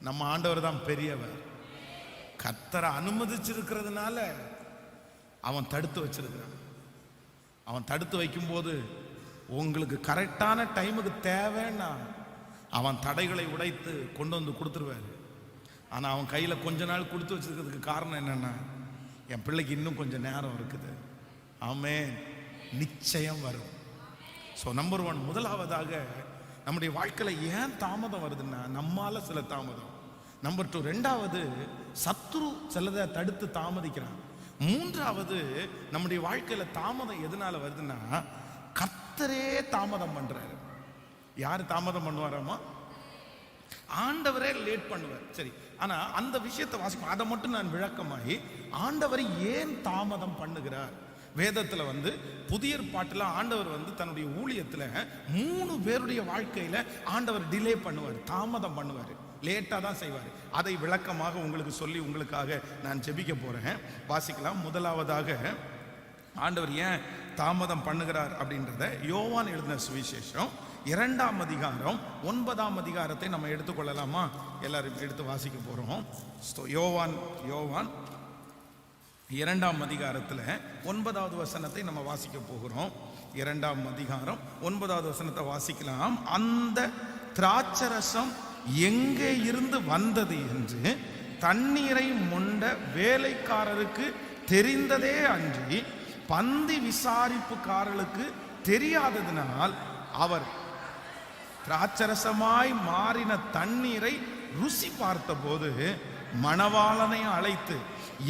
நம்ம ஆண்டவர் தான் பெரியவர். கர்த்தரை அனுமதிச்சிருக்கிறதுனால அவன் தடுத்து வச்சிருக்கிறான். அவன் தடுத்து வைக்கும்போது உங்களுக்கு கரெக்டான டைமுக்கு தேவைன்னா அவன் தடைகளை உடைத்து கொண்டு வந்து கொடுத்துருவாரு. ஆனால் அவன் கையில் கொஞ்ச நாள் கொடுத்து வச்சிருக்கிறதுக்கு காரணம் என்னன்னா, என் பிள்ளைக்கு இன்னும் கொஞ்சம் நேரம் இருக்குது. ஆமென். நிச்சயம் வரும். ஸோ நம்பர் 1, முதலாவதாக நம்முடைய வாழ்க்கையில் ஏன் தாமதம் வருதுன்னா நம்மால சில தாமதம். நம்பர் 2, ரெண்டாவது சத்துரு சிலதை தடுத்து தாமதிக்கிறான். மூன்றாவது நம்முடைய வாழ்க்கையில தாமதம் எதனால வருதுன்னா கர்த்தரே தாமதம் பண்றாரு. யாரு தாமதம் பண்ணுவாராமா? ஆண்டவரே லேட் பண்ணுவார். சரி, ஆனா அந்த விஷயத்தை வாசிப்போம். அதை மட்டும் நான் விளக்கமாகி ஆண்டவரை ஏன் தாமதம் பண்ணுகிறார். வேதத்துல புதிய ஏற்பாட்டுல ஆண்டவர் தன்னுடைய ஊழியத்துல 3 பேருடைய வாழ்க்கையில ஆண்டவர் டிலே பண்ணுவார், தாமதம் பண்ணுவார், லேட்டா தான் செய்வார். அதை விளக்கமாக உங்களுக்கு சொல்லி உங்களுக்காக நான் ஜெபிக்க போறேன். வாசிக்கலாம். முதலாவதாக ஆண்டவர் ஏன் தாமதம் பண்ணுகிறார் அப்படின்றத யோவான் எழுதின சுவிசேஷம் 2ஆம் அதிகாரம் 9ஆம் அதிகாரத்தை நம்ம எடுத்துக்கொள்ளலாமா? எல்லாரும் எடுத்து வாசிக்க போறோம். யோவான் 2ஆம் அதிகாரத்தில் 9வது வசனத்தை நம்ம வாசிக்க போகிறோம். 2ஆம் அதிகாரம் 9வது வசனத்தை வாசிக்கலாம். அந்த திராட்சரசம் எங்கே இருந்து வந்தது என்று தண்ணீரை மொண்ட வேலைக்காரருக்கு தெரிந்ததே அன்றி பந்தி விசாரிப்புக்காரர்களுக்கு தெரியாததினால் அவர் திராட்சரசமாய் மாறின தண்ணீரை ருசி பார்த்தபோது மணவாளனை அழைத்து,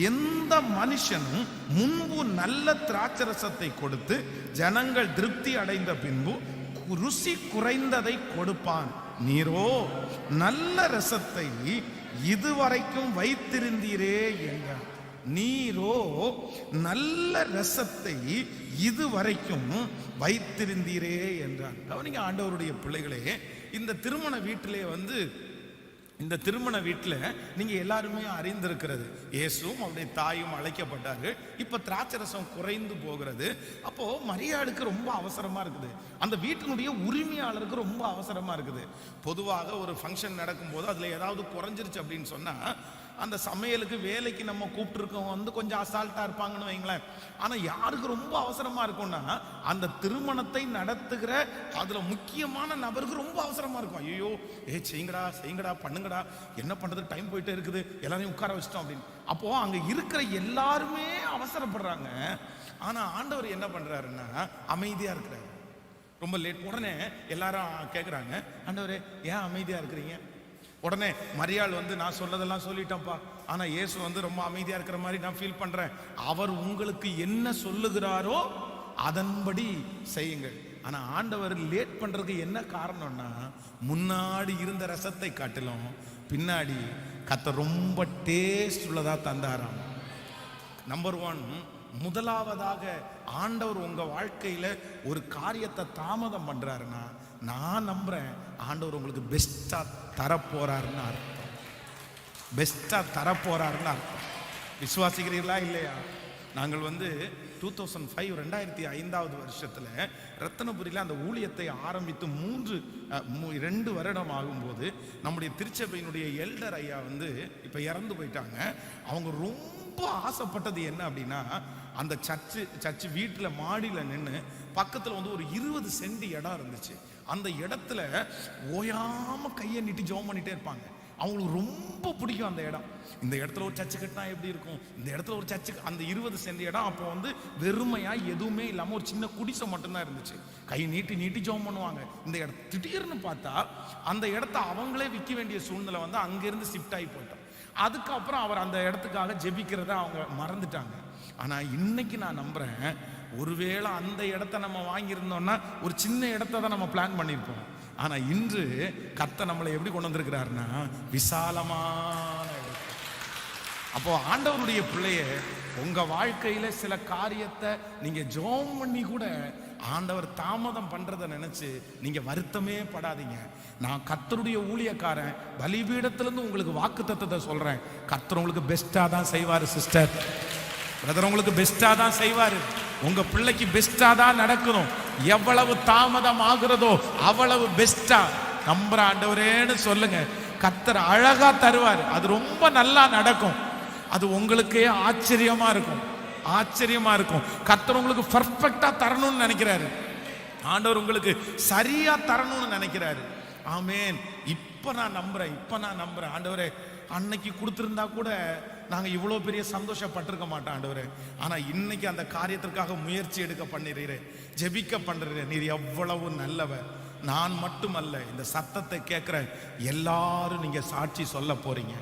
எந்த மனுஷனும் முன்பு நல்ல திராட்சரசத்தை கொடுத்து ஜனங்கள் திருப்தி அடைந்த பின்பு ருசி குறைந்ததை கொடுப்பான், நீரோ நல்ல ரசத்தை இதுவரைக்கும் வைத்திருந்தீரே என்றார். நீரோ நல்ல ரசத்தை இதுவரைக்கும் வைத்திருந்தீரே என்றார். கவனிங்க ஆண்டவருடைய பிள்ளைகளே, இந்த திருமண வீட்டிலே இந்த திருமண வீட்டில் நீங்க எல்லாருமே அறிந்திருக்கிறது, இயேசுவும் அவருடைய தாயும் அழைக்கப்பட்டார்கள். இப்ப திராட்சரசம் குறைந்து போகிறது. அப்போ மரியாளுக்கு ரொம்ப அவசரமா இருக்குது, அந்த வீட்டினுடைய உரிமையாளருக்கு ரொம்ப அவசரமா இருக்குது. பொதுவாக ஒரு ஃபங்க்ஷன் நடக்கும்போது அதுல ஏதாவது குறைஞ்சிருச்சு அப்படின்னு சொன்னா அந்த சமையலுக்கு வேலைக்கு நம்ம கூப்பிட்டுருக்கோம் கொஞ்சம் அசால்ட்டா இருப்பாங்கன்னு வைங்களேன். ஆனா யாருக்கு ரொம்ப அவசரமா இருக்கும்னா அந்த திருமணத்தை நடத்துகிற அதுல முக்கியமான நபருக்கு ரொம்ப அவசரமா இருக்கும். ஐயோ செய்யுங்கடா பண்ணுங்கடா, என்ன பண்றது, டைம் போயிட்டே இருக்குது, எல்லாரையும் உட்கார வச்சிட்டோம் அப்படின்னு. அப்போ அங்க இருக்கிற எல்லாருமே அவசரப்படுறாங்க. ஆனா ஆண்டவர் என்ன பண்றாருன்னா அமைதியா இருக்கிறாரு, ரொம்ப லேட். உடனே எல்லாரும் கேட்குறாங்க, ஆண்டவரே ஏன் அமைதியா இருக்கிறீங்க? உடனே மரியாள் நான் சொல்லதெல்லாம் சொல்லிட்டேன்ப்பா, ஆனா இயேசு ரொம்ப அமைதியா இருக்கிற மாதிரி நான் ஃபீல் பண்றேன். அவர் உங்களுக்கு என்ன சொல்லுகிறாரோ அதன்படி செய்யுங்கள். ஆனா ஆண்டவர் லேட் பண்றதுக்கு என்ன காரணம்னா, முன்னாடி இருந்த ரசத்தை காட்டிலும் பின்னாடி கர்த்தர் ரொம்ப டேஸ்ட் உள்ளதா தந்தாராம். நம்பர் 1, முதலாவதாக ஆண்டவர் உங்க வாழ்க்கையில ஒரு காரியத்தை தாமதம் பண்றாருன்னா நான் நம்புறேன் ஆண்டவர் உங்களுக்கு பெஸ்டா தரப்போறாருன்னு அர்த்தம். பெஸ்டா தரப்போறாருன்னு அர்த்தம். விசுவாசிக்கிறீர்களா இல்லையா? நாங்கள் 2005 2005வது வருஷத்துல ரத்தனபுரியில அந்த ஊழியத்தை ஆரம்பித்து 2 வருடம் ஆகும்போது நம்முடைய திருச்சபையினுடைய எல்டர் ஐயா இப்ப இறந்து போயிட்டாங்க. அவங்க ரொம்ப ஆசைப்பட்டது என்ன அப்படின்னா, அந்த சர்ச்சு வீட்டுல மாடியில நின்று பக்கத்துல ஒரு 20 சென்ட் இடம் இருந்துச்சு. அந்த இடத்துல ஓயாம கையை நீட்டி ஜெபம் பண்ணிட்டே இருப்பாங்க. அவங்களுக்கு ரொம்ப பிடிக்கும் அந்த இடம். இந்த இடத்துல ஒரு சர்ச்சு கட்டினா எப்படி இருக்கும், இந்த இடத்துல ஒரு சர்ச்சு. அந்த 20 சென்ட் இடம் அப்போ வெறுமையா எதுவுமே இல்லாம ஒரு சின்ன குடிசை மட்டும்தான் இருந்துச்சு. கை நீட்டி ஜெபம் பண்ணுவாங்க. இந்த இடம் திடீர்னு பார்த்தா அந்த இடத்த அவங்களே விற்க வேண்டிய சூழ்நிலை அங்கிருந்து ஷிஃப்ட் ஆகி போட்டோம். அதுக்கப்புறம் அவர் அந்த இடத்துக்காக ஜெபிக்கிறத அவங்க மறந்துட்டாங்க. ஆனா இன்னைக்கு நான் நம்புறேன், ஒருவேளை அந்த இடத்த நம்ம வாங்கியிருந்தோம்னா ஒரு சின்ன இடத்த தான் நம்ம பிளான் பண்ணியிருப்போம். ஆனா இன்று கர்த்தர் நம்மளை எப்படி கொண்டு வந்திருக்கிறாருன்னா விசாலமான இடம். அப்போ ஆண்டவருடைய பிள்ளைய உங்க வாழ்க்கையில சில காரியத்தை நீங்க ஜெபம் பண்ணி கூட ஆண்டவர் தாமதம் பண்றதை நினைச்சு நீங்க வருத்தமே படாதீங்க. நான் கர்த்தருடைய ஊழியக்காரன், பலிபீடத்திலிருந்து உங்களுக்கு வாக்குத்தத்தத்தை சொல்றேன். கர்த்தர் உங்களுக்கு பெஸ்டா தான் செய்வாரு சிஸ்டர், பிரதர், உங்களுக்கு பெஸ்டா தான் செய்வாரு. உங்க பிள்ளைக்கு பெஸ்டா தான் நடக்கணும். எவ்வளவு தாமதம் ஆகுறதோ அவ்வளவு பெஸ்டா நம்புற ஆண்டவரேன்னு சொல்லுங்க. கர்த்தர் அழகா தருவார். அது ரொம்ப நல்லா நடக்கும். அது உங்களுக்கே ஆச்சரியமா இருக்கும், ஆச்சரியமா இருக்கும். கர்த்தர் உங்களுக்கு பர்ஃபெக்டா தரணும்னு நினைக்கிறாரு. ஆண்டவர் உங்களுக்கு சரியா தரணும்னு நினைக்கிறாரு. ஆமென். இப்ப நான் நம்புறேன் ஆண்டவரே, அன்னைக்கு கொடுத்திருந்தா கூட நாங்க இவ்வளவு பெரிய சந்தோஷப்பட்டிருக்க மாட்டோம் ஆண்டவரே. ஆனா இன்னைக்கு அந்த காரியத்திற்காக முயற்சி எடுக்க பண்ணிடுறேன், ஜெபிக்க பண்றேன். நீர் எவ்வளவு நல்லவர். நான் மட்டுமல்ல, இந்த சத்தத்தை கேட்கிற எல்லாரும் நீங்க சாட்சி சொல்ல போறீங்க.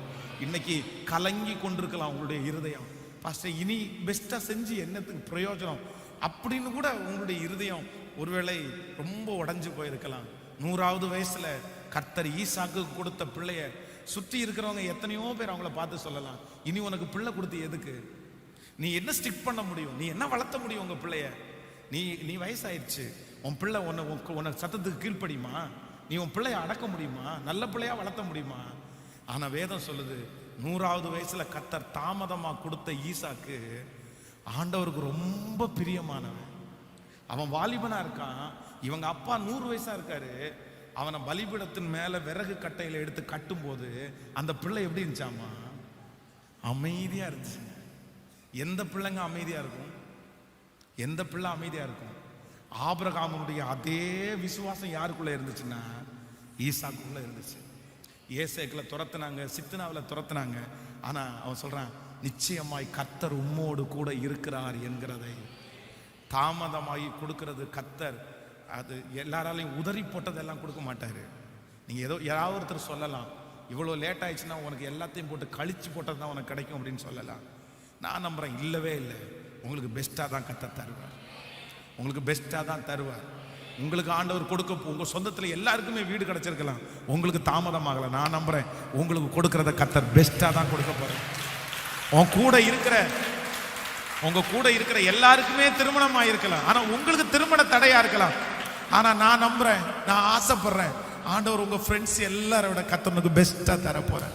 இன்னைக்கு கலங்கி கொண்டிருக்கலாம் உங்களுடைய இருதயம். பாஸ்டர், இனி பெஸ்டா செஞ்சு என்னத்துக்கு பிரயோஜனம் அப்படின்னு கூட உங்களுடைய இருதயம் ஒருவேளை ரொம்ப உடைஞ்சு போயிருக்கலாம். 100வது வயசுல கர்த்தர் ஈசாக்கு கொடுத்த பிள்ளைய சுற்றி இருக்கிறவங்க எத்தனையோ பேர் அவங்கள பார்த்து சொல்லலாம், இனி உனக்கு பிள்ளை கொடுத்து எதுக்கு? நீ என்ன ஸ்டிக் பண்ண முடியும்? நீ என்ன வளர்த்த முடியும் உங்க பிள்ளைய? நீ வயசாயிடுச்சு, உன் பிள்ளை உன்னை சத்தத்துக்கு கீழ்ப்படியுமா? நீ உன் பிள்ளைய அடக்க முடியுமா? நல்ல பிள்ளையா வளர்த்த முடியுமா? ஆனா வேதம் சொல்லுது, 100வது வயசுல கர்த்தர் தாமதமா கொடுத்த ஈசாக்கு ஆண்டவருக்கு ரொம்ப பிரியமானவன். அவன் வாலிபனா இருக்கான், இவங்க அப்பா 100 வயசா இருக்காரு. அவனை பலிபீடத்தின் மேல விறகு கட்டையில எடுத்து கட்டும் போது அந்த பிள்ளை எப்படி இருந்துச்சாமா? அமைதியா இருந்துச்சு. எந்த பிள்ளைங்க அமைதியா இருக்கும்? எந்த பிள்ளை அமைதியா இருக்கும்? ஆபிரகாமுடைய அதே விசுவாசம் யாருக்குள்ள இருந்துச்சுன்னா ஈசாக்குள்ள இருந்துச்சு. ஏசேக்குல துரத்துனாங்க, சித்னாவில் துரத்துனாங்க. ஆனா அவன் சொல்றான், நிச்சயமாய் கர்த்தர் உம்மோடு கூட இருக்கிறார் என்கிறதை. தாமதமாகி கொடுக்கிறது கர்த்தர். அது எல்லாராலையும் உதறி போட்டதெல்லாம் கொடுக்க மாட்டாரு. நீங்க ஏதோ யாராவது ஒருத்தர் சொல்லலாம், இவ்வளோ லேட் ஆயிடுச்சுன்னா உனக்கு எல்லாத்தையும் போட்டு கழிச்சு போட்டது தான் உனக்கு கிடைக்கும் அப்படின்னு சொல்லலாம். நான் நம்புறேன், இல்லவே இல்லை. உங்களுக்கு பெஸ்டா தான் கர்த்தர் தருவார். உங்களுக்கு பெஸ்டா தான் தருவார். உங்களுக்கு ஆண்டவர் கொடுக்க, உங்க சொந்தத்தில் எல்லாருக்குமே வீடு கிடைச்சிருக்கலாம், உங்களுக்கு தாமதமாகல. நான் நம்புறேன் உங்களுக்கு கொடுக்கறத கர்த்தர் பெஸ்டா தான் கொடுக்க போறேன். உங்க கூட இருக்கிற எல்லாருக்குமே திருமணம் ஆயிருக்கலாம், ஆனா உங்களுக்கு திருமண தடையா இருக்கலாம். ஆனா நான் நம்புறேன், நான் ஆசைப்படுறேன், ஆண்டவர் உங்க ஃப்ரெண்ட்ஸ் எல்லாரை விட கர்த்தர் உங்களுக்கு பெஸ்டா தர போறார்.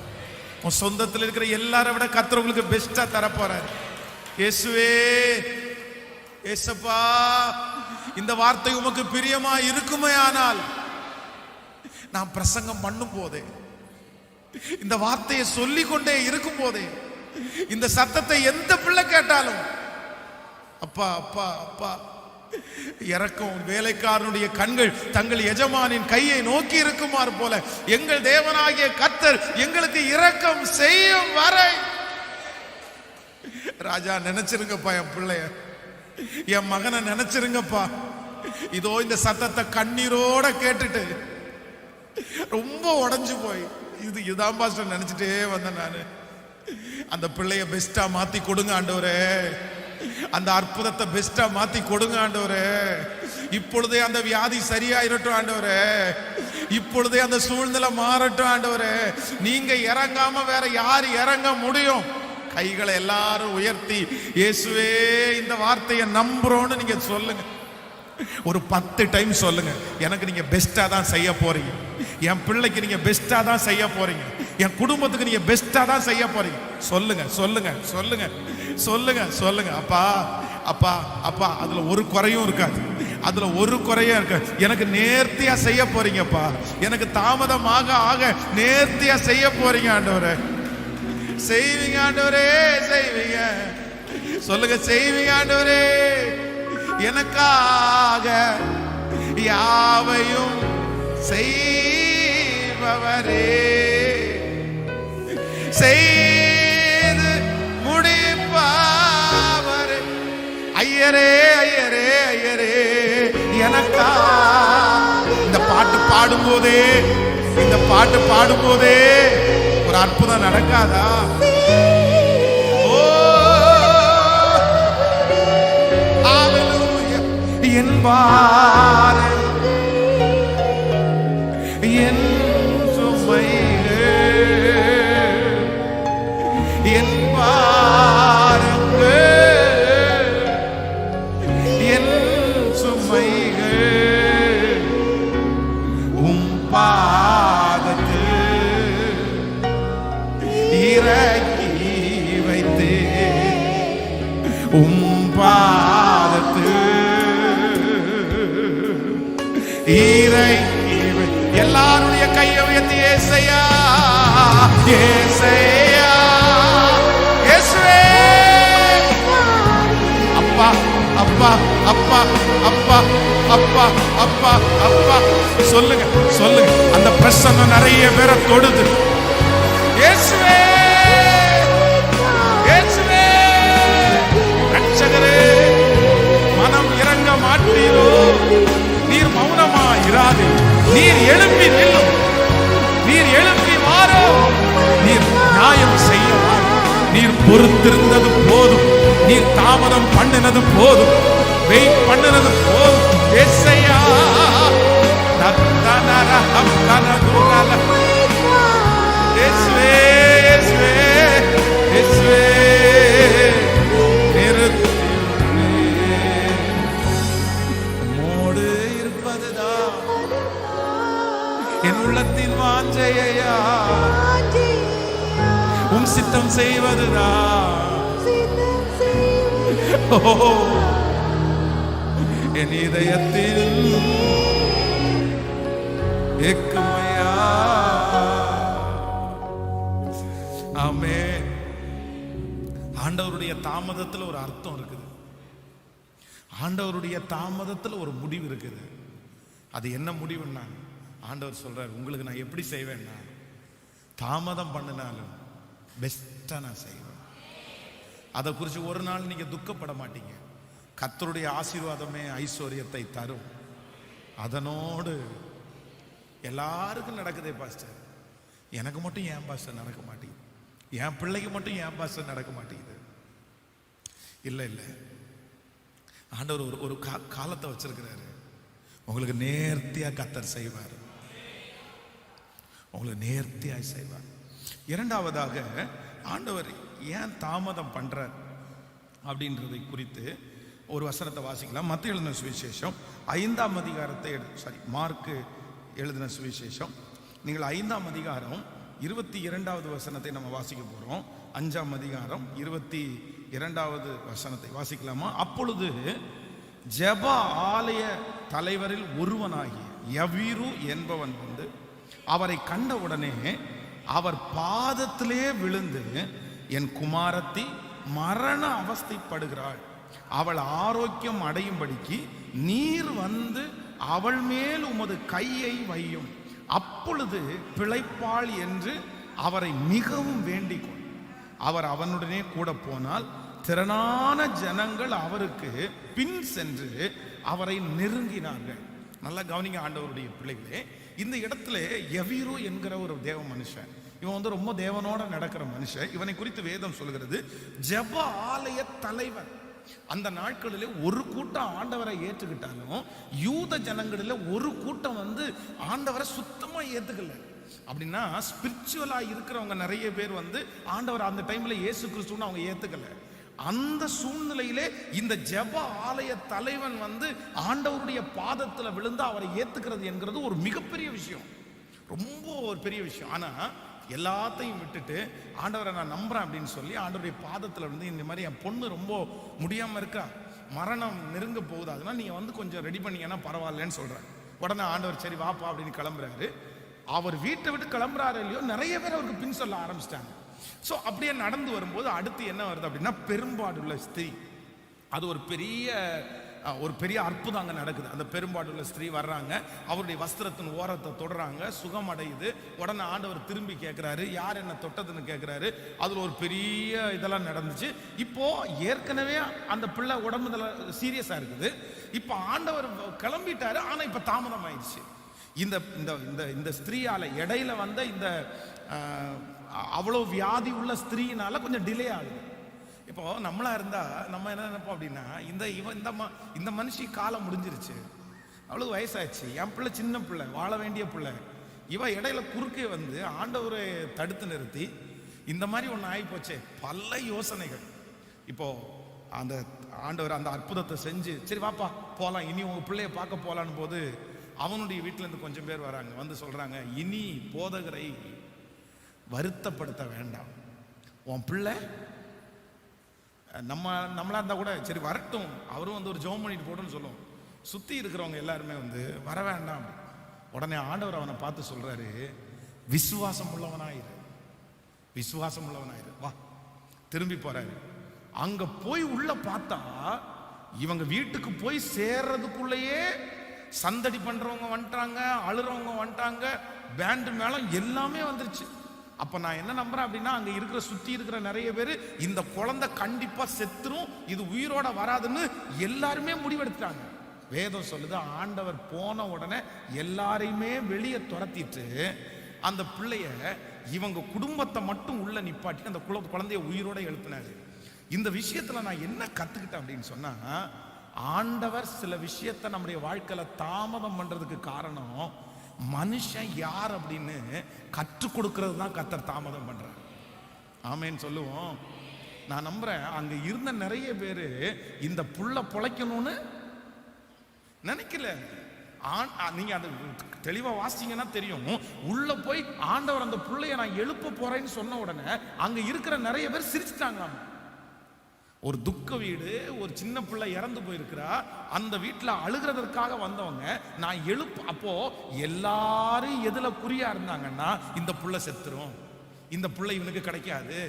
உன் சொந்தத்தில் இருக்கிற எல்லாரை விட கர்த்தர் உங்களுக்கு பெஸ்டா தர போறார். இயேசுவே, ஏசப்பா, இந்த வார்த்தை உமக்கு பிரியமா இருக்குமே ஆனால் நான் பிரசங்கம் பண்ணும் போதே, இந்த வார்த்தையை சொல்லிக் கொண்டே இருக்கும் போதே, இந்த சத்தத்தை எந்த பிள்ளை கேட்டாலும் அப்பா அப்பா அப்பா இறக்கும். வேலைக்காரனுடைய கண்கள் தங்கள் எஜமானின் கையை நோக்கி இருக்குமாறு போல எங்கள் தேவனாகிய கர்த்தர் எங்களுக்கு இரக்கம் செய்யும் வரை. ராஜா, நினைச்சிருங்கப்பா என் பிள்ளைய, என் மகனை நினைச்சிருங்கப்பா. இதோ இந்த சத்தத்தை கண்ணீரோட கேட்டுட்டு ரொம்ப உடைஞ்சு போய் இதுதான் பாஸ்டர் நினைச்சிட்டே வந்தேன் நானு. அந்த பிள்ளைய பெஸ்டா மாத்தி கொடுங்க ஆண்டவரே, அந்த அற்புதத்தை பெஸ்டா மாத்தி கொடுங்க ஆண்டவரே. இப்பொழுதே அந்த வியாதி சரியாயிரட்டும் ஆண்டவரே, இப்பொழுதே அந்த சூழ்நிலை மாறட்டும் ஆண்டவரே. நீங்க இறங்காம வேற யாரு இறங்க முடியும்? கைகளை எல்லாரும் உயர்த்தி, இயேசுவே இந்த வார்த்தையை நம்புறோன்னு நீங்க சொல்லுங்க. ஒரு 10 டைம் சொல்லுங்க. எனக்கு நீங்க பெஸ்டா தான் செய்ய போறீங்க, என் பிள்ளைக்கு நீங்க பெஸ்டா தான் செய்ய போறீங்க, என் குடும்பத்துக்கு நீங்க பெஸ்டா தான் செய்ய போறீங்க. சொல்லுங்க சொல்லுங்க சொல்லுங்க சொல்லுங்க சொல்லுங்க. அப்பா அப்பா அப்பா, அதுல ஒரு குறையும் இருக்காது, அதுல ஒரு குறையும் இருக்காது. எனக்கு நேர்த்தியா செய்ய போறீங்கப்பா, எனக்கு தாமதமாக ஆக நேர்த்தியா செய்ய போறீங்க ஆண்டவரே. செய்வீங்க ஆண்டவரே, செய்வீங்க. சொல்லுங்க, செய்வீங்க ஆண்டவரே. எனக்காக யாவையும் செய்பவரே, செய்து முடிப்பவரே. ஐயரே ஐயரே ஐயரே, எனக்கா. இந்த பாட்டு பாடும்போதே, இந்த பாட்டு பாடும்போதே ஒரு அற்புதம் நடக்காதா? என்பார் என் சுமைகள் என்பாருங்கள், என் சுமைகள் உம் பாதத்தில் இறக்கி வைத்தே, உம் பாதத்தில் எல்லாருடைய கையை உயர்த்தி ஏசையா ஏசையா இயேசுவே. அப்பா அப்பா அப்பா அப்பா அப்பா அப்பா அப்பா சொல்லுங்க சொல்லுங்க. அந்த பிரசன்னம் நிறைய பேரை தொடுது. இயேசுவே இயேசுவே ரட்சகரே, மனம் இறங்க மாட்டீரோ? நீர் மௌனமா இராது. நீர் எழுப்பி நில்லும். நீர் எழுப்பி வாரோ. நீர் நியாயம் செய்ய வாரோ. நீர் பொறுத்திருந்தது போதும். நீர் தாமதம் பண்ணினது போதும். வெயிட் பண்ணினது போதும். ஏசையா ரத்தனர ஹப்கனதுரல இயேசுவே இயேசுவே இயேசுவே நிறுத்தியுமே. மோடு இருப்பதுதான் என் உள்ளத்தின் வாஞ்சையா. உம் சித்தம் செய்வதுதான் என் இதயத்தில் ஏக்கமையா. ஆமென். ஆண்டவருடைய தாமதத்தில் ஒரு அர்த்தம் இருக்குது. ஆண்டவருடைய தாமதத்தில் ஒரு முடிவு இருக்குது. அது என்ன முடிவுன்னா, ஆண்டவர் சொல்றார், உங்களுக்கு நான் எப்படி செய்வேன்னா, தாமதம் பண்ணினாலும் பெஸ்டா நான் செய்வேன். அதை குறித்து ஒரு நாள் நீங்க துக்கப்பட மாட்டீங்க. கர்த்தருடைய ஆசீர்வாதமே ஐஸ்வர்யத்தை தரும். அதனோடு எல்லாருக்கும் நடக்குதே பாஸ்டர், எனக்கு மட்டும் ஏன் பாஸ்டர் நடக்க மாட்டேங்குது, என் பிள்ளைக்கு மட்டும் ஏன் பாஸ்டர் நடக்க மாட்டேங்குது? இல்லை இல்லை, ஆண்டவர் ஒரு காலத்தை வச்சிருக்கிறாரு. உங்களுக்கு நேர்த்தியா கர்த்தர் செய்வார். உங்களுக்கு நேர்த்தியாய் செய்வார். இரண்டாவதாக, ஆண்டவர் ஏன் தாமதம் பண்றார் அப்படின்றதை குறித்து ஒரு வசனத்தை வாசிக்கலாம். மத்தேயு எழுதின சுவிசேஷம் 5ஆம் அதிகாரத்தை மார்க்கு எழுதின சுவிசேஷம், நீங்கள் 5ஆம் அதிகாரம் 22வது வசனத்தை நம்ம வாசிக்க போறோம். 5ஆம் அதிகாரம் 22வது வசனத்தை வாசிக்கலாமா? அப்பொழுது ஜெப ஆலய தலைவரில் ஒருவனாகிய யவீரு என்பவன் வந்து அவரை கண்டவுடனே அவர் பாதத்திலே விழுந்து, என் குமாரத்தி மரண அவஸ்தைப்படுகிறாள், அவள் ஆரோக்கியம் அடையும்படிக்கு நீர் வந்து அவள் மேல் உமது கையை வையும், அப்பொழுது பிழைப்பாள் என்று அவரை மிகவும் வேண்டிக் கொள். அவர் அவனுடனே கூட போனால் திரளான ஜனங்கள் அவருக்கு பின் சென்று அவரை நெருங்கினார்கள். நல்லா கவனிங்க ஆண்டவருடைய பிள்ளைகளே, இந்த இடத்துல யவீரு என்கிற ஒரு தேவ மனுஷன், இவன் வந்து ரொம்ப தேவனோட நடக்கிற மனுஷன். இவனை குறித்து வேதம் சொல்கிறது ஜெப ஆலய தலைவர். அந்த நாட்களிலே ஒரு கூட்டம் ஆண்டவரை ஏற்றுக்கிட்டாலும் யூத ஜனங்களில் ஒரு கூட்டம் வந்து ஆண்டவரை சுத்தமா ஏத்துக்கல. அப்படின்னா ஸ்பிரிச்சுவலா இருக்கிறவங்க நிறைய பேர் வந்து ஆண்டவர் அந்த டைம்ல இயேசு கிறிஸ்துன்னு அவங்க ஏத்துக்கல. அந்த சூழ்நிலையிலே இந்த ஜெப ஆலய தலைவன் வந்து ஆண்டவருடைய பாதத்துல விழுந்து அவரை ஏத்துக்கிறது என்கிறது ஒரு மிகப்பெரிய விஷயம், ரொம்ப ஒரு பெரிய விஷயம். ஆனா எல்லாத்தையும் விட்டுட்டு ஆண்டவரை நான் நம்புறேன் அப்படின்னு சொல்லி ஆண்டவருடைய பாதத்துல வந்து, இந்த மாதிரி என் பொண்ணு ரொம்ப முடியாம இருக்கா, மரணம் நெருங்க போகுது, அதனால நீங்க வந்து கொஞ்சம் ரெடி பண்ணீங்கன்னா பரவாயில்லன்னு சொல்றேன். உடனே ஆண்டவர் சரி வாப்பா அப்படின்னு கிளம்புறாரு. அவர் வீட்டை விட்டு கிளம்புறாரு இல்லையோ, நிறைய பேர் அவருக்கு பின் சொல்ல ஆரம்பிச்சிட்டாங்க. ஸோ அப்படியே நடந்து வரும்போது அடுத்து என்ன வருது அப்படின்னா, பெரும்பாடுள்ள ஸ்திரீ, அது ஒரு பெரிய அற்புதம் அங்கே நடக்குது. அந்த பெரும்பாடுள்ள ஸ்திரீ வர்றாங்க, அவருடைய வஸ்திரத்தின் ஓரத்தை தொடுறாங்க, சுகம் அடையுது. உடனே ஆண்டவர் திரும்பி கேட்கிறாரு, யார் என்ன தொட்டதுன்னு கேட்கிறாரு. அதுல ஒரு பெரிய இதெல்லாம் நடந்துச்சு. இப்போ ஏற்கனவே அந்த பிள்ளை உடம்புல சீரியஸா இருக்குது. இப்போ ஆண்டவர் கிளம்பிட்டாரு, ஆனா இப்ப தாமதம் ஆயிடுச்சு. இந்த ஸ்திரீயால இடையில வந்த இந்த அவ்வளவு வியாதி உள்ள ஸ்திரீனால கொஞ்சம் டிலே ஆகுது. இப்போ நம்மளா இருந்தா நம்ம என்ன நினைப்போம் அப்படின்னா, இந்த மனுஷி காலம் முடிஞ்சிருச்சு, அவளுக்கு வயசாச்சு, என் பிள்ளை சின்ன பிள்ளை, வாழ வேண்டிய பிள்ளை, இவ இடையில குறுக்கே வந்து ஆண்டவரை தடுத்து நிறுத்தி இந்த மாதிரி ஒன்று ஆகி போச்சே, பல யோசனைகள். இப்போ அந்த ஆண்டவர் அந்த அற்புதத்தை செஞ்சு சரி வாப்பா போலாம், இனி உங்க பிள்ளைய பார்க்க போலான்னு போது அவனுடைய வீட்டுல இருந்து கொஞ்சம் பேர் வராங்க, வந்து சொல்றாங்க, இனி போதகரை வருத்தப்படுத்த வேண்டாம், உன் பிள்ளை நம்மளா இருந்தா கூட சரி வரட்டும், அவரும் வந்து ஒரு ஜெபம் பண்ணிட்டு போடுன்னு சொல்லுவோம். சுத்தி இருக்கிறவங்க எல்லாருமே வந்து வர வேண்டாம். உடனே ஆண்டவர் அவனை பார்த்து சொல்றாரு, விசுவாசம் உள்ளவனாயிரு, விசுவாசம் உள்ளவனாயிரு, வா. திரும்பி போறாரு. அங்க போய் உள்ள பார்த்தா இவங்க வீட்டுக்கு போய் சேர்றதுக்குள்ளேயே சந்தடி பண்றவங்க வந்துட்டாங்க, அழுறவங்க வந்துட்டாங்க, பேண்டு மேளம் எல்லாமே வந்துருச்சு. அப்ப நான் என்ன நம்புறேன் அப்படின்னா, அங்க இருக்கிற சுத்தி இருக்கிற நிறைய பேர் இந்த குழந்தை கண்டிப்பா செத்துரும், இது உயிரோட வராதுன்னு எல்லாருமே முடிவெடுத்தாங்க. வேதம் சொல்லுது, ஆண்டவர் போன உடனே எல்லாரையுமே வெளியே துரத்திட்டு அந்த பிள்ளைய இவங்க குடும்பத்தை மட்டும் உள்ள நிப்பாட்டி அந்த குழந்தைய உயிரோட எழுப்பினாரு. இந்த விஷயத்துல நான் என்ன கத்துக்கிட்டேன் அப்படின்னு சொன்னா, ஆண்டவர் சில விஷயத்தை நம்முடைய வாழ்க்கையில தாமதம் பண்றதுக்கு காரணம் மனுஷன் யார் அப்படின்னு கற்றுக் கொடுக்கிறது தான் கர்த்தர் தாமதம் பண்றார். ஆமேன்னு சொல்லுவோம். நான் நம்புறேன் அங்க இருந்த நிறைய பேரு இந்த புள்ள பொழைக்கணும்னு நினைக்கல. நீங்க அது தெளிவா வாசிங்கன்னா தெரியும். உள்ள போய் ஆண்டவர் அந்த புள்ளைய நான் எழுப்ப போறேன்னு சொன்ன உடனே அங்க இருக்கிற நிறைய பேர் சிரிச்சுட்டாங்களாம். ஒரு துக்க வீடு, ஒரு சின்ன பிள்ளை இறந்து போயிருக்கிறா, அந்த வீட்டுல அழுகிறதற்காக வந்தவங்க நான் அப்போ எல்லாரும் எதுல குறியா இருந்தாங்கன்னா, இந்த புள்ள செத்துரும், இந்த புள்ள இவனுக்கு கிடைக்காது,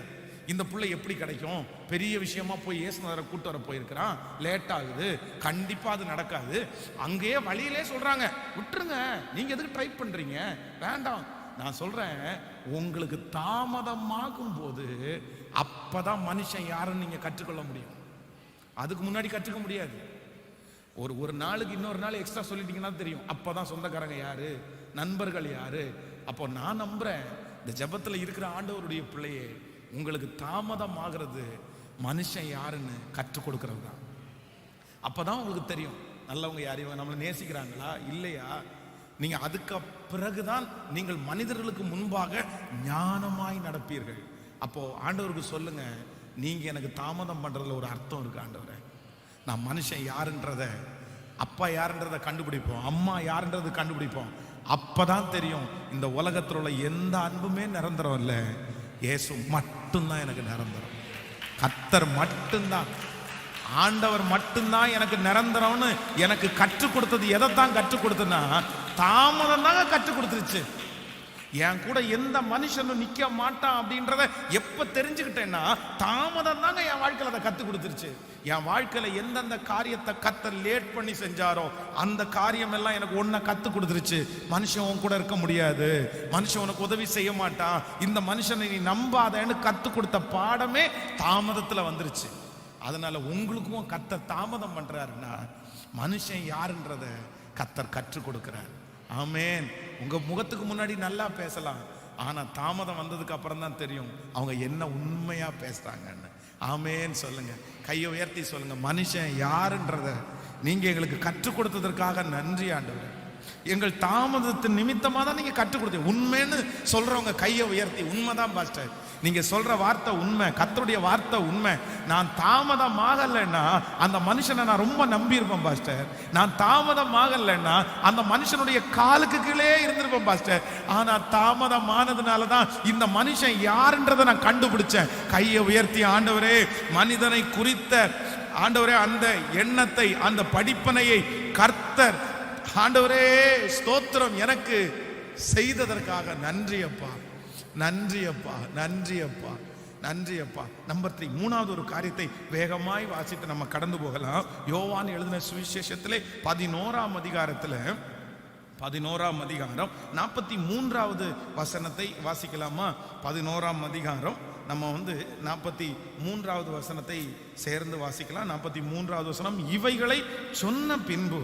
இந்த புள்ள எப்படி கிடைக்கும், பெரிய விஷயமா போய் இயேசுநாதரை கூட்டு வர போயிருக்கிறான், லேட் ஆகுது, கண்டிப்பா அது நடக்காது. அங்கேயே வழியிலே சொல்றாங்க, விட்டுருங்க, நீங்க எதுக்கு ட்ரை பண்றீங்க, வேண்டாம். நான் சொல்றேன், உங்களுக்கு தாமதமாகும் போது அப்பதான் மனுஷன் யாருன்னு நீங்க கற்றுக்கொள்ள முடியும். அதுக்கு முன்னாடி கற்றுக்க முடியாது. ஒரு நாளுக்கு இன்னொரு நாள் எக்ஸ்ட்ரா சொல்லிட்டீங்கன்னா தெரியும், அப்பதான் சொந்தக்காரங்க யாரு, நண்பர்கள் யாரு. அப்போ நான் நம்புறேன், இந்த ஜெபத்துல இருக்கிற ஆண்டவருடைய பிள்ளையே, உங்களுக்கு தாமதம் ஆகிறது மனுஷன் யாருன்னு கற்றுக் கொடுக்கிறது தான். அப்பதான் உங்களுக்கு தெரியும் நல்லவங்க யாரையும் நம்மளை நேசிக்கிறாங்களா இல்லையா. நீங்க அதுக்கு பிறகுதான் நீங்கள் மனிதர்களுக்கு முன்பாக ஞானமாய் நடப்பீர்கள். அப்போ ஆண்டவருக்கு சொல்லுங்க, நீங்க எனக்கு தாமதம் பண்றதுல ஒரு அர்த்தம் இருக்கு ஆண்டவரே. நான் மனுஷன் யாருன்றத, அப்பா யாருன்றத கண்டுபிடிப்போம், அம்மா யாருன்றது கண்டுபிடிப்போம். அப்பதான் தெரியும் இந்த உலகத்தில் உள்ள எந்த அன்புமே நிரந்தரம் இல்லை, இயேசு மட்டும்தான் எனக்கு நிரந்தரம். கர்த்தர் மட்டும்தான், ஆண்டவர் மட்டும்தான் எனக்கு நிரந்தரம்னு எனக்கு கற்றுக் கொடுத்தது. எதைத்தான் கற்றுக் கொடுத்தனா, தாமதம் தாங்க கற்றுக் கொடுத்துருச்சு. என் கூட எந்த மனுஷனும் நிக்க மாட்டான் அப்படின்றத எப்ப தெரிஞ்சுக்கிட்டேன்னா, தாமதம் தாங்க என் வாழ்க்கையில அதை கத்து கொடுத்துருச்சு. என் வாழ்க்கையில எந்தெந்த காரியத்தை கர்த்தர் லேட் பண்ணி செஞ்சாரோ அந்த காரியம் எல்லாம் எனக்கு ஒன்ன கத்து கொடுத்துருச்சு. மனுஷன் உன் கூட இருக்க முடியாது, மனுஷன் உனக்கு உதவி செய்ய மாட்டான், இந்த மனுஷனை நீ நம்பாதன்னு கத்து கொடுத்த பாடமே தாமதத்துல வந்துருச்சு. அதனால உங்களுக்கும் கர்த்தர் தாமதம் பண்றாருன்னா, மனுஷன் யாருன்றத கர்த்தர் கற்றுக் கொடுக்கிறார். ஆமேன். உங்க முகத்துக்கு முன்னாடி நல்லா பேசலாம், ஆனா தாமதம் வந்ததுக்கு அப்புறம் தான் தெரியும் அவங்க என்ன உண்மையா பேசுறாங்கன்னு. ஆமேன் சொல்லுங்க, கையை உயர்த்தி சொல்லுங்க, மனுஷன் யாருன்றத நீங்க எங்களுக்கு கற்றுக் கொடுத்ததற்காக நன்றி ஆண்டவரே. எங்கள் தாமதத்தின் நிமித்தமா தான் நீங்க கற்றுக் கொடுத்தீங்க. உண்மைன்னு சொல்றவங்க கையை உயர்த்தி, உண்மைதான் பாஸ்டர், நீங்க சொல்ற வார்த்தை உண்மை, கர்த்தருடைய வார்த்தை உண்மை. நான் தாமதமாகலைன்னா அந்த மனுஷனை நான் ரொம்ப நம்பி இருப்பேன் பாஸ்டர். நான் தாமதமாகலைன்னா அந்த மனுஷனுடைய காலுக்கு கீழே இருந்திருப்பேன் பாஸ்டர். ஆனா தாமதமானதுனால தான் இந்த மனுஷன் யாருன்றதை நான் கண்டுபிடிச்சேன். கையை உயர்த்தி, ஆண்டவரே, மனிதனை குறித்த ஆண்டவரே அந்த எண்ணத்தை, அந்த படிப்பனையை கர்த்தர் ஆண்டவரே ஸ்தோத்திரம் எனக்கு செய்ததற்காக நன்றி அப்பா, நன்றி அப்பா, நன்றி அப்பா, நன்றி அப்பா. நம்பர் 3, மூணாவது ஒரு காரியத்தை வேகமாய் வாசித்து நம்ம கடந்து போகலாம். யோவான் எழுதின சுவிசேஷத்திலே 11ஆம் அதிகாரத்தில் 11ஆம் அதிகாரம் 43வது வசனத்தை வாசிக்கலாமா? 11ஆம் அதிகாரம் நம்ம 43வது வசனத்தை சேர்ந்து வாசிக்கலாம். 43வது வசனம், இவைகளை சொன்ன பின்பு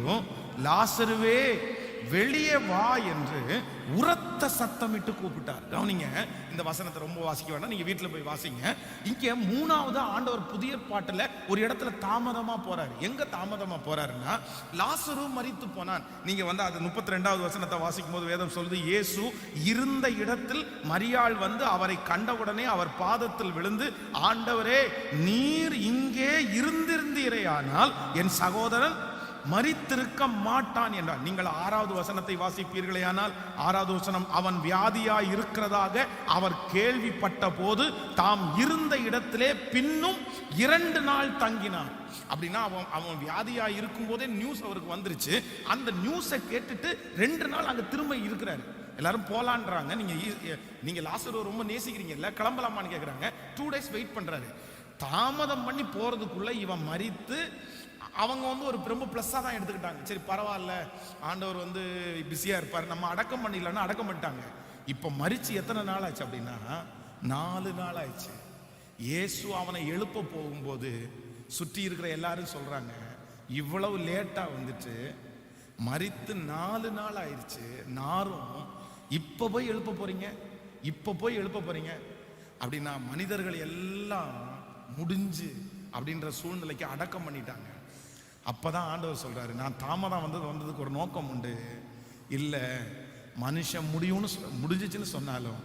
லாசருவே வெளியே வா என்று உரத்த சத்தமிட்டு கூப்பிட்டார். கவனிங்க, இந்த வசனத்தை ரொம்ப வாசிக்க வேண்டாம், நீங்க வீட்டுல போய் வாசிங்க. இங்க 3வது ஆண்டவர் புதிய பாட்டுல ஒரு இடத்துல தாமதமா போறாரு. எங்க தாமதமா போறாருன்னா, லாசரு மரித்து போனான். நீங்க அது 32வது வசனத்தை வாசிக்கும் போது வேதம் சொல்லுது, இயேசு இருந்த இடத்தில் மரியாள் அவரை கண்டவுடனே அவர் பாதத்தில் விழுந்து, ஆண்டவரே, நீர் இங்கே இருந்திருந்தீரே ஆனால் என் சகோதரன் மரித்திருக்க மாட்டான் என்றார். நீங்கள் 6வது வசனத்தை வாசிப்பீர்களே ஆனால் 6வது வசனம், அவன் வியாதியாய் இருக்கிறதாக அவர் கேள்விப்பட்ட போது தாம் இருந்த இடத்திலே பின்னும் 2 நாள் தங்கினார். அப்படின்னா அவன் வியாதியா இருக்கும் போதே நியூஸ் அவருக்கு வந்துருச்சு. அந்த நியூஸை கேட்டுட்டு 2 நாள் அங்க திரும்ப இருக்கிறாரு. எல்லாரும் போலான்றாங்க. நீங்க லாசரு ரொம்ப நேசிக்கிறீங்கல்ல, கிளம்பலாமான்னு கேட்குறாங்க. 2 days வெயிட் பண்றாரு. தாமதம் பண்ணி போறதுக்குள்ள இவன் மரித்து அவங்க ஒரு ரொம்ப ப்ளஸ்ஸாக தான் எடுத்துக்கிட்டாங்க. சரி பரவாயில்ல, ஆண்டவர் பிஸியாக இருப்பார், நம்ம அடக்கம் பண்ணிடலான்னு அடக்கம் பண்ணிட்டாங்க. இப்போ மரிச்சு எத்தனை நாள் ஆச்சு அப்படின்னா 4 நாள் ஆயிடுச்சு. இயேசு அவனை எழுப்ப போகும்போது சுற்றி இருக்கிற எல்லாரும் சொல்றாங்க, இவ்வளவு லேட்டா வந்துட்டு மரித்து 4 நாள் ஆயிடுச்சு, நாரும் இப்ப போய் எழுப்ப போறீங்க, இப்ப போய் எழுப்ப போறீங்க அப்படின்னா மனிதர்கள் எல்லாம் முடிஞ்சு அப்படின்ற சூழ்நிலைக்கு அடக்கம் பண்ணிட்டாங்க. அப்பதான் ஆண்டவர் சொல்றாரு, நான் தாமதம் வந்ததுக்கு ஒரு நோக்கம் உண்டு. இல்ல மனுஷன் முடிஞ்சிச்சுன்னு சொன்னாலும்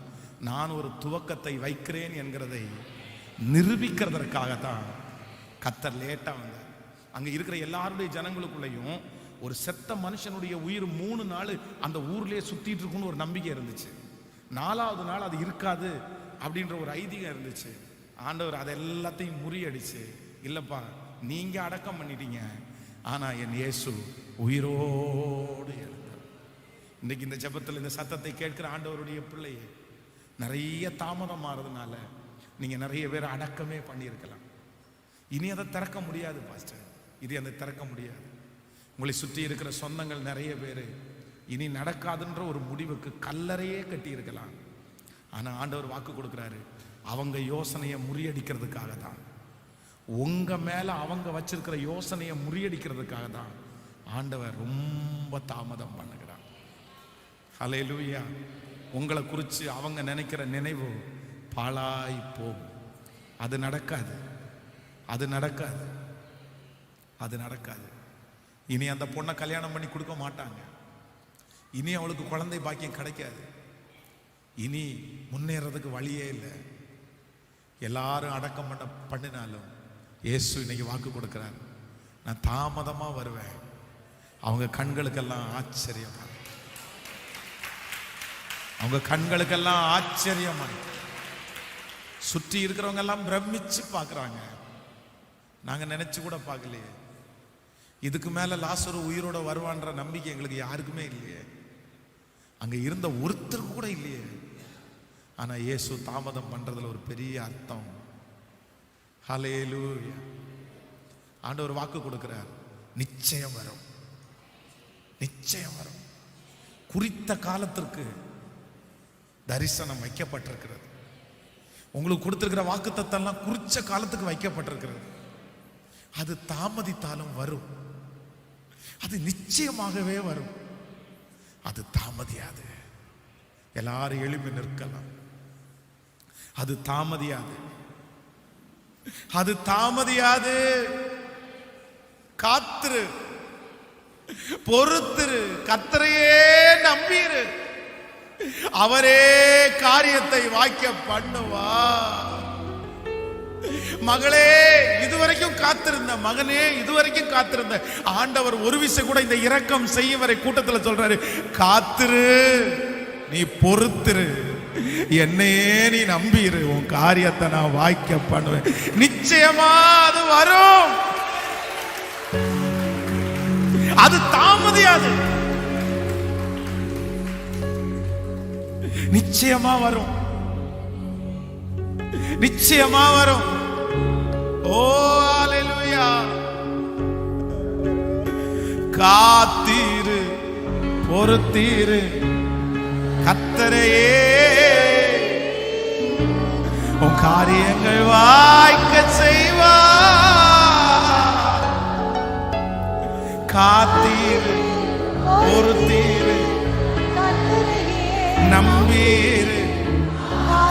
நான் ஒரு துவக்கத்தை வைக்கிறேன் என்கிறதை நிரூபிக்கிறதற்காகத்தான் கர்த்தர் லேட்டா வந்தார். அங்க இருக்கிற எல்லாருடைய ஜனங்களுக்குள்ளேயும் ஒரு செத்த மனுஷனுடைய உயிர் 3 நாள் அந்த ஊர்லயே சுத்திட்டு இருக்குன்னு ஒரு நம்பிக்கை இருந்துச்சு. 4வது நாள் அது இருக்காது அப்படின்ற ஒரு ஐதீகம் இருந்துச்சு. ஆண்டவர் அதை எல்லாத்தையும் முறியடிச்சு, இல்லப்பா நீங்க அடக்கம் பண்ணிட்டீங்க, ஆனா என் இயேசு உயிரோடு எழுந்தார். இன்னைக்கு இந்த ஜெபத்தில் இந்த சத்தத்தை கேட்கிற ஆண்டவருடைய பிள்ளையே, நிறைய தாமதம் ஆறதுனால நீங்க நிறைய பேர் அடக்கமே பண்ணியிருக்கலாம். இனி அதை திறக்க முடியாது பாஸ்டர், இது அதை திறக்க முடியாது. உங்களை சுற்றி இருக்கிற சொந்தங்கள் நிறைய பேர் இனி நடக்காதுன்ற ஒரு முடிவுக்கு கல்லறையே கட்டி இருக்கலாம். ஆனா ஆண்டவர் வாக்கு கொடுக்கிறாரு, அவங்க யோசனையை முறியடிக்கிறதுக்காக தான், உங்க மேல அவங்க வச்சிருக்கிற யோசனையை முறியடிக்கிறதுக்காக தான் ஆண்டவர் ரொம்ப தாமதம் பண்ணுகிறார். ஹல்லேலூயா. உங்களை குறித்து அவங்க நினைக்கிற நினைவு பாழாய் போகும். அது நடக்காது, அது நடக்காது, அது நடக்காது. இனி அந்த பொண்ணை கல்யாணம் பண்ணி கொடுக்க மாட்டாங்க. இனி அவளுக்கு குழந்தை பாக்கியம் கிடைக்காது. இனி முன்னேறதுக்கு வழியே இல்லை. எல்லாரும் அடக்கம் பண்ணினாலும் இயேசு இன்னைக்கு வாக்கு கொடுக்கிறார், நான் தாமதமா வருவேன். அவங்க கண்களுக்கெல்லாம் ஆச்சரியமா, அவங்க கண்களுக்கெல்லாம் ஆச்சரியமா, சுற்றி இருக்கிறவங்க எல்லாம் பிரமிச்சு பார்க்கறாங்க. நாங்க நினைச்சு கூட பார்க்கலையே, இதுக்கு மேல லாசரு உயிரோட வருவான்ற நம்பிக்கை எங்களுக்கு யாருக்குமே இல்லையே, அங்க இருந்த ஒருத்தருக்கு கூட இல்லையே. ஆனா இயேசு தாமதம் பண்றதுல ஒரு பெரிய அர்த்தம். ஹல்லேலூயா. ஆண்டவர் வாக்கு கொடுக்கிறார், நிச்சயம் வரும், நிச்சயம் வரும். குறித்த காலத்திற்கு தரிசனம் வைக்கப்பட்டிருக்கிறது. உங்களுக்கு கொடுத்திருக்கிற வாக்குத்தத்தெல்லாம் குறிச்ச காலத்துக்கு வைக்கப்பட்டிருக்கிறது. அது தாமதித்தாலும் வரும், அது நிச்சயமாகவே வரும், அது தாமதியாது. எல்லாரும் எழுப்பி நிற்கலாம். அது தாமதியாது, அது தாமதியாது. காத்திரு, பொறுத்திரு, கர்த்தரையே நம்பிரு, அவரே காரியத்தை வாய்க்க பண்ணுவார். மகளே இதுவரைக்கும் காத்திருந்த, மகனே இதுவரைக்கும் காத்திருந்த, ஆண்டவர் ஒரு விஷயம் கூட இந்த இரக்கம் செய்யும் வரை கூட்டத்தில் சொல்றாரு, காத்திரு, நீ பொறுத்திரு, என்னையே நீ நம்பிரு, உன் காரியத்தை நான் வாய்க்க பண்ணுவேன். நிச்சயமா அது வரும், அது தாமதியாது, நிச்சயமா வரும், நிச்சயமா வரும். ஓ அல்லேலூயா. காத்திரு, பொறுத்திரு, கர்த்தரையே உன் காரியங்கள் வாய்க்க செய்வார். காத்திரு, பொறுத்திரு, நம்பீரு,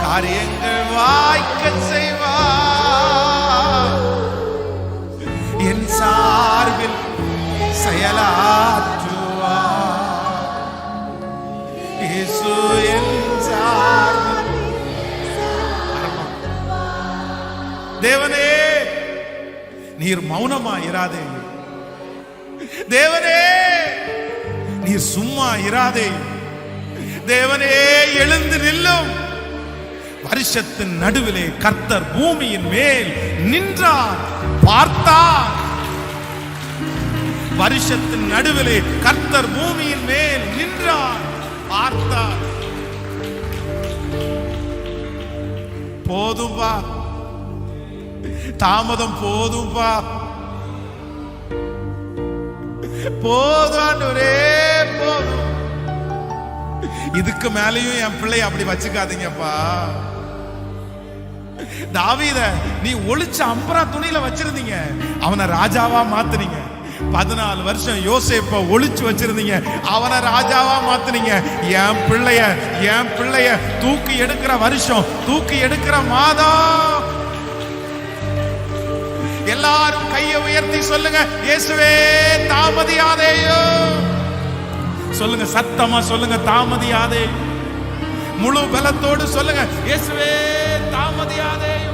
காரியங்கள் வாய்க்க செய்வார். என் சார்பில் செயலாற்றுவார். இயேசு என் சார்பில். தேவனே நீர் மௌனமா இராதே, தேவனே நீர் சும்மா இராதே, தேவனே எழுந்து நில்லும். வருஷத்தின் நடுவிலே கர்த்தர் பூமியின் மேல் நின்றார், பார்த்தார். வருஷத்தின் நடுவிலே கர்த்தர் பூமியின் மேல் நின்றார், பார்த்தார். போதும்பா, தாமதம் போதும்பா, போதும், இதுக்கு மேலையும் என் பிள்ளை அப்படி வச்சுக்காதீங்கப்பா. தாவீத நீ ஒளிச்ச அம்பரா துணியில வச்சிருந்தீங்க, அவனை ராஜாவா மாத்துனீங்க. 14 வருஷம் யோசேப்ப ஒளிச்சு வச்சிருந்தீங்க, அவனை ராஜாவா மாத்துனீங்க. என் பிள்ளைய தூக்கி எடுக்கிற வருஷம், தூக்கி எடுக்கிற மாதம். எல்லாரும் கையை உயர்த்தி சொல்லுங்க, இயேசுவே தாமதியாதேயோ. சொல்லுங்க, சத்தமா சொல்லுங்க, தாமதியாதே. முழு பலத்தோடு சொல்லுங்க, இயேசுவே தாமதியாதேயோ,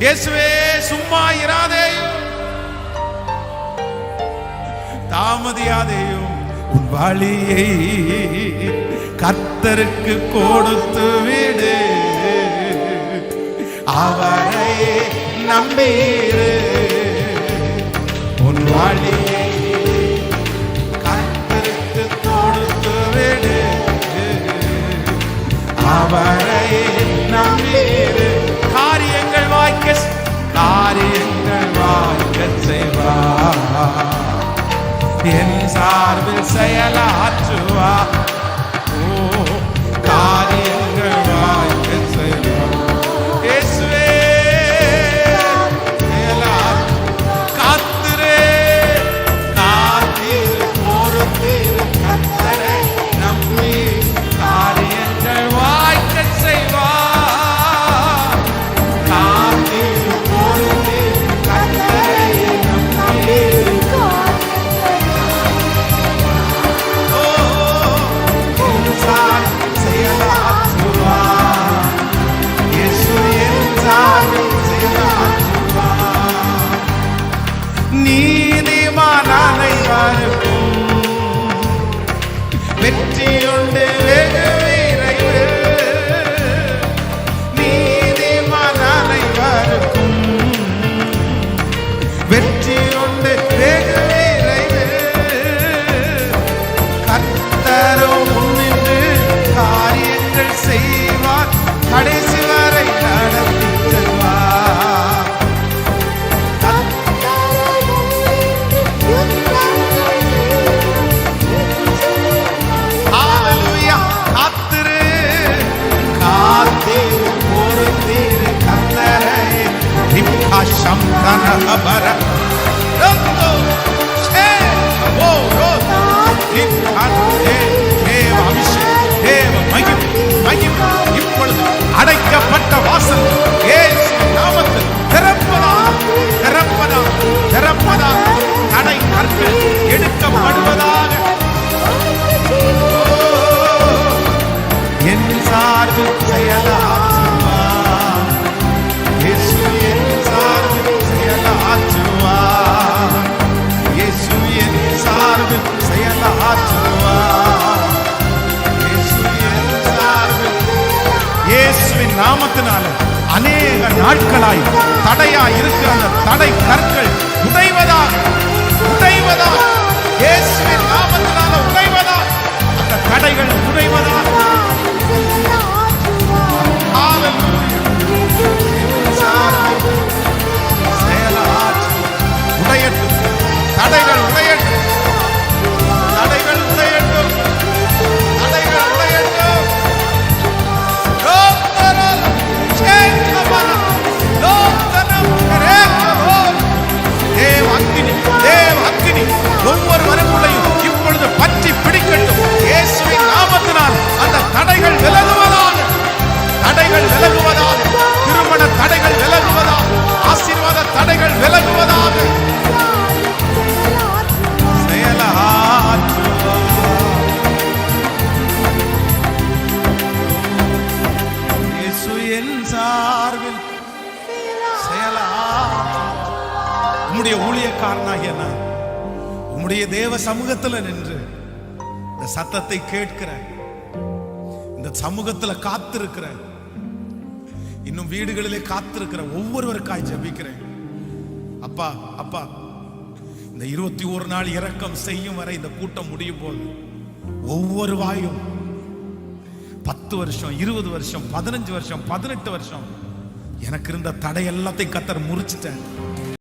இயேசுவே சும்மா இராதேயோ, தாமதியாதேயோ. உன் வழியை கர்த்தருக்கு கொடுத்து விடு, அவரை நம்பிரு. உன் வழியை கர்த்தருக்கு கொடுத்து விடு, அவரை நம்பிரு. காரியங்கள் வாய்க்க செய்வார், என் சார்பில் செயலாற்றுவா. ஓ, காரியங்கள் வாய்க்க செய்வார். இயேசுவே காத்திரு, காத்திரு, பொறுத்திரு, கர்த்தரை நம்பி காரியங்கள் வாய்க்க செய்வார். காத்திரு, பொறுத்திரு, கர்த்தரை நம்பி நீதிமான் அனைவருக்கும் வெற்றியுண்டு வெகு விரைவில். நீதிமான் அனைவருக்கும் வெற்றியுண்டு வெகு விரைவில். கர்த்தரும் முன்னின்று காரியங்கள் செய்வார், கடைசி வரை நடத்தி செல்வார். இப்பொழுது அடைக்கப்பட்ட வாசல் இயேசு நாமத்தில் திறப்பதாக, தடை கற்கள் எடுக்கப்படுவதாக. என் சார்பில் செயலாற்றுவார், இயேசு என் சார்பில் செயலாற்றுவார், இயேசு என் சார்பில் செயலாற்றுவார், இயேசு என் சார்பில். இயேசுவின் நாமத்தினால அநேக நாட்களாய் தடையாய் இருக்கிற அந்த தடை கற்கள் உடைவதாக, இயேசுவின் நாமத்தினால உடைவதாக, அந்த தடைகள் உடைவதாக. உடையட்டும், தடைகள் உடையட்டும், தடைகள் உடையட்டும், தடைகள் உடையட்டும். தேவ அக்கினி ஒவ்வொருவருக்குள்ளையும் இப்பொழுது பற்றி பிடிக்கட்டும். இயேசுவின் நாமத்தினால் அந்த தடைகள் விலகுவதாக, தடைகள் விலகுவதாக, திருமண தடைகள் விலகுவதாக, ஆசீர்வாத தடைகள் விலகுவதாக. இயேசு என் சார்பில் உம்முடைய ஊழியக்காரனாகிய நான் உம்முடைய தேவ சமூகத்தில் நின்று இந்த சத்தத்தை கேட்கிறேன், இந்த சமூகத்துல காத்திருக்கிறேன், இன்னும் வீடுகளிலே காத்திருக்கிற ஒவ்வொருவருக்காய் ஜெபிக்கிறேன். அப்பா அப்பா, இந்த 21 நாள் இரக்கம் செய்யும் வரை இந்த கூட்டம் முடியும் போது ஒவ்வொரு வாயும் 10 வருஷம், 20 வருஷம், 15 வருஷம், 18 வருஷம் எனக்கு இருந்த தடை எல்லாத்தையும் கத்தர் முறிச்சிட்டேன்.